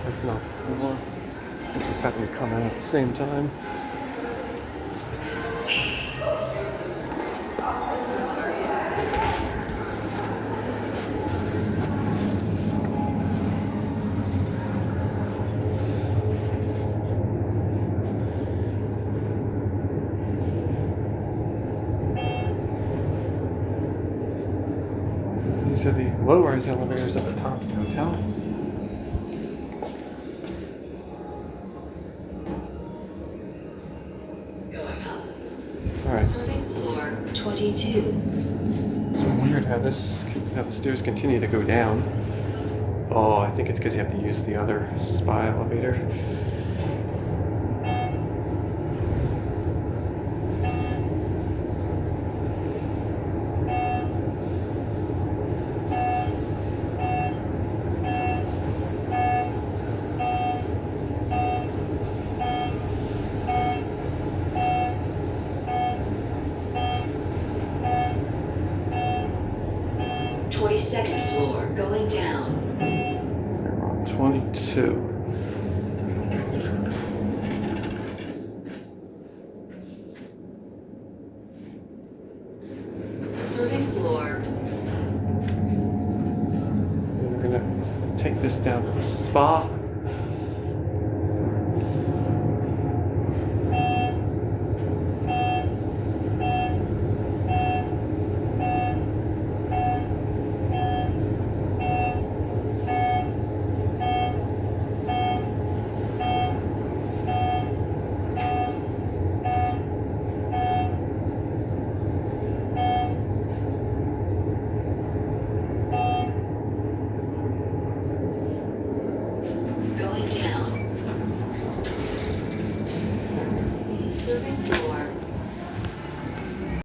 It's not 4. It just happened to come in at the same time. These are the low-rise elevators at the Thompson Hotel. Going up. Alright. Serving floor 22. It's weird how the stairs continue to go down. Oh, I think it's because you have to use the other spy elevator. Second floor going down. We're on 22. Serving floor. And we're gonna take this down to the spa. Going down. Serving floor